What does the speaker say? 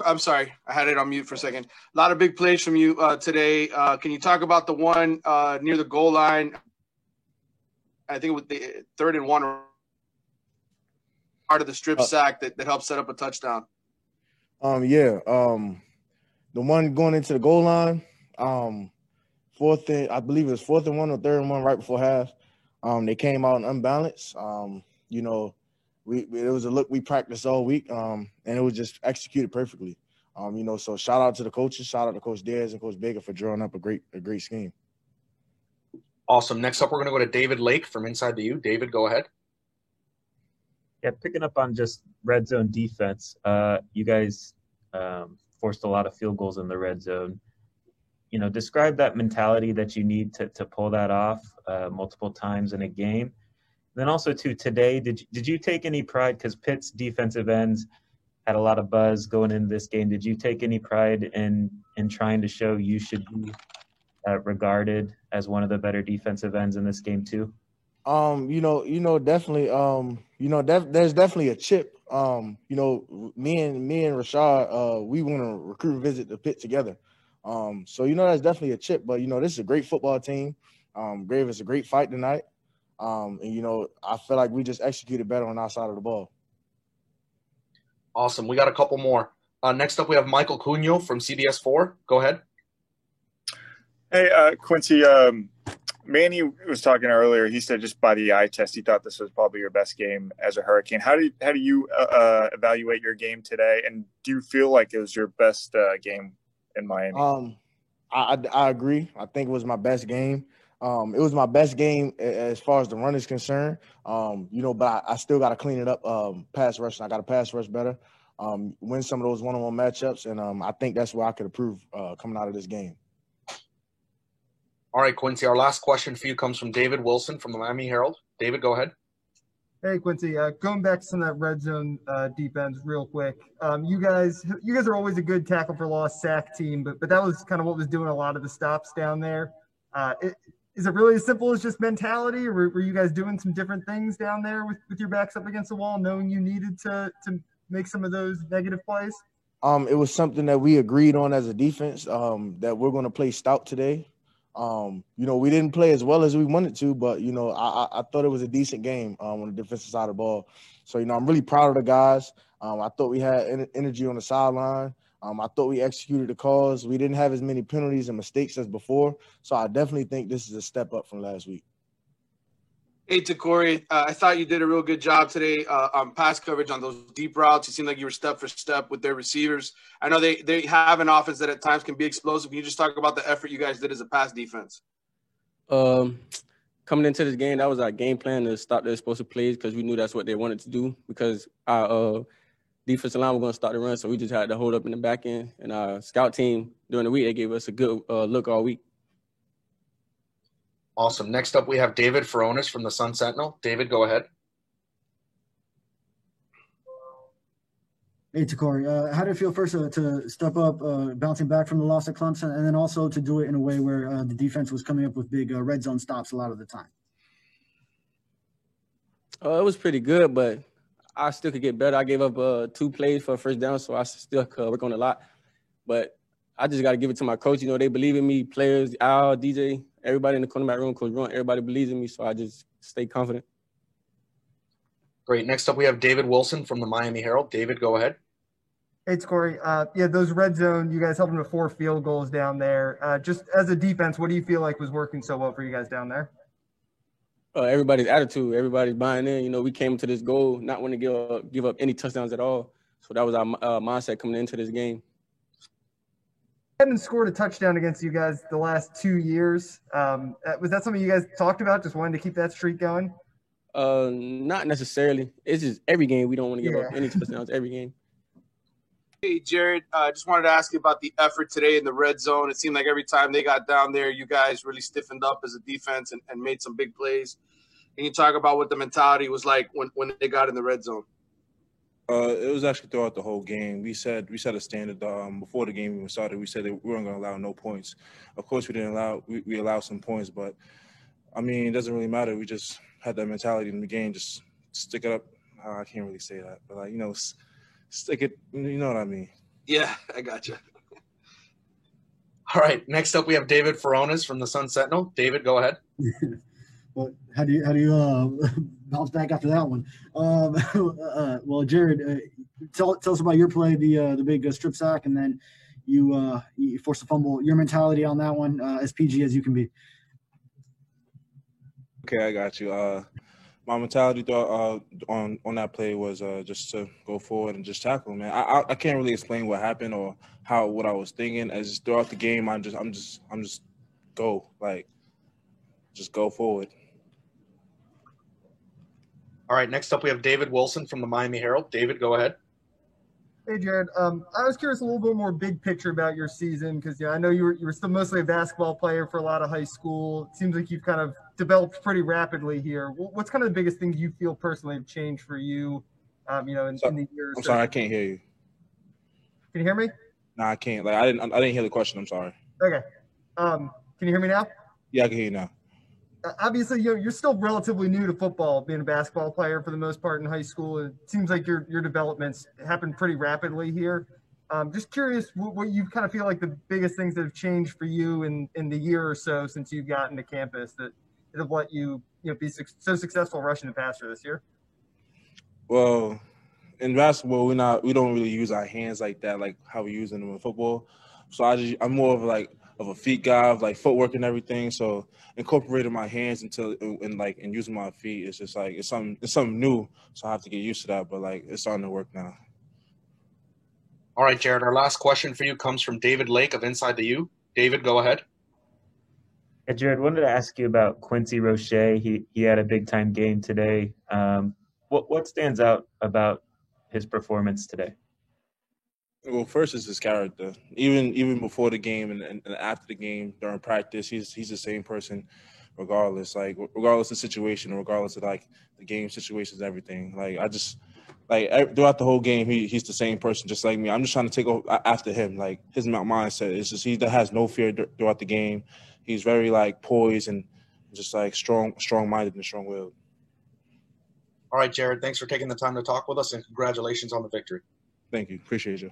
I'm sorry, I had it on mute for a second. A lot of big plays from you today. Can you talk about the one near the goal line? I think it was the 3rd and 1 part of the strip Uh, sack that helped set up a touchdown. yeah. The one going into the goal line, I believe it was 4th and 1 or 3rd and 1 right before half. They came out unbalanced. You know, it was a look we practiced all week, and it was just executed perfectly. So shout out to the coaches, shout out to Coach Diaz and Coach Baker for drawing up a great scheme. Awesome. Next up, we're going to go to David Lake from Inside the U. David, go ahead. Yeah, picking up on just red zone defense, you guys forced a lot of field goals in the red zone. Describe that mentality that you need to pull that off multiple times in a game. Then also, too, today, did you take any pride, because Pitt's defensive ends had a lot of buzz going into this game. Did you take any pride in trying to show you should be regarded as one of the better defensive ends in this game, too? Definitely. There's definitely a chip. Me and Rashad, we want to recruit and visit the Pit together. So that's definitely a chip. But this is a great football team. Gave us a great fight tonight. And I feel like we just executed better on our side of the ball. Awesome. We got a couple more. Next up, we have Michael Cunio from CBS4. Go ahead. Hey, Quincy. Manny was talking earlier. He said just by the eye test, he thought this was probably your best game as a Hurricane. How do you evaluate your game today? And do you feel like it was your best game in Miami? I agree. I think it was my best game. It was my best game as far as the run is concerned. But I still got to clean it up. Pass rush. I got to pass rush better. Win some of those one-on-one matchups, and I think that's where I could improve coming out of this game. All right, Quincy, our last question for you comes from David Wilson from the Miami Herald. David, go ahead. Hey, Quincy, going back to some of that red zone defense real quick. You guys are always a good tackle for loss sack team, but that was kind of what was doing a lot of the stops down there. Is it really as simple as just mentality, or were you guys doing some different things down there with your backs up against the wall, knowing you needed to make some of those negative plays? It was something that we agreed on as a defense, that we're going to play stout today. We didn't play as well as we wanted to, but I thought it was a decent game on the defensive side of the ball. So I'm really proud of the guys. I thought we had energy on the sideline. I thought we executed the calls. We didn't have as many penalties and mistakes as before. So I definitely think this is a step up from last week. Hey, Corey, I thought you did a real good job today on pass coverage on those deep routes. It seemed like you were step for step with their receivers. I know they have an offense that at times can be explosive. Can you just talk about the effort you guys did as a pass defense? Coming into this game, that was our game plan to stop their explosive plays because we knew that's what they wanted to do because our defensive line was going to start the run, so we just had to hold up in the back end. And our scout team during the week, they gave us a good look all week. Awesome. Next up, we have David Furones from the Sun Sentinel. David, go ahead. Hey, Corey. How did it feel first to step up, bouncing back from the loss at Clemson, and then also to do it in a way where the defense was coming up with big red zone stops a lot of the time? It was pretty good, but I still could get better. I gave up 2 plays for a first down, so I still could work on a lot. But I just got to give it to my coach. They believe in me, players, Al, DJ, everybody in the cornerback room, Coach Ron, everybody believes in me, so I just stay confident. Great. Next up, we have David Wilson from the Miami Herald. David, go ahead. Hey, it's Corey. Those red zone, you guys helped them to 4 field goals down there. Just as a defense, what do you feel like was working so well for you guys down there? Everybody's attitude, everybody's buying in. We came to this goal not wanting to give up any touchdowns at all. So that was our mindset coming into this game. Haven't scored a touchdown against you guys the last 2 years. Was that something you guys talked about, just wanting to keep that streak going? Not necessarily. It's just every game we don't want to give up any touchdowns, every game. Hey, Jared, I just wanted to ask you about the effort today in the red zone. It seemed like every time they got down there, you guys really stiffened up as a defense and made some big plays. Can you talk about what the mentality was like when they got in the red zone? It was actually throughout the whole game. We set a standard before the game even started. We said that we weren't going to allow no points. Of course, we allowed some points, but I mean, it doesn't really matter. We just had that mentality in the game. Just stick it up. I can't really say that, but stick it. You know what I mean. Yeah, I got you. All right. Next up, we have David Furones from the Sun Sentinel. David, go ahead. Well, how do you bounce back after that one? Well, Jared, tell us about your play, the big strip sack, and then you forced a fumble. Your mentality on that one, as PG as you can be. Okay, I got you. My mentality on that play was just to go forward and just tackle, man. I can't really explain what happened or what I was thinking. As throughout the game, I'm just go just go forward. All right. Next up, we have David Wilson from the Miami Herald. David, go ahead. Hey, Jared. I was curious a little bit more big picture about your season because I know you were still mostly a basketball player for a lot of high school. It seems like you've kind of developed pretty rapidly here. What's kind of the biggest things you feel personally have changed for you, in the years? I'm sorry, I can't hear you. Can you hear me? No, I can't. I didn't hear the question. I'm sorry. Okay. Can you hear me now? Yeah, I can hear you now. Obviously, you're still relatively new to football, being a basketball player for the most part in high school. It seems like your developments happened pretty rapidly here. Just curious what you kind of feel like the biggest things that have changed for you in the year or so since you've gotten to campus that have let you be so successful rushing the passer this year. Well, in basketball, we don't really use our hands like that, like how we use them in football. So I'm more of a feet guy, of footwork and everything. So incorporating my hands and using my feet is just it's something new. So I have to get used to that. But it's starting to work now. All right, Jared. Our last question for you comes from David Lake of Inside the U. David, go ahead. Yeah, Jared, wanted to ask you about Quincy Roche. He had a big time game today. What stands out about his performance today? Well, first is his character. Even before the game and after the game during practice, he's the same person, regardless. Regardless of the situation, regardless of the game situations, everything. Throughout the whole game, he's the same person, just like me. I'm just trying to take over after him. His mindset is just he has no fear throughout the game. He's very poised and just strong-minded and strong-willed. All right, Jared. Thanks for taking the time to talk with us, and congratulations on the victory. Thank you. Appreciate you.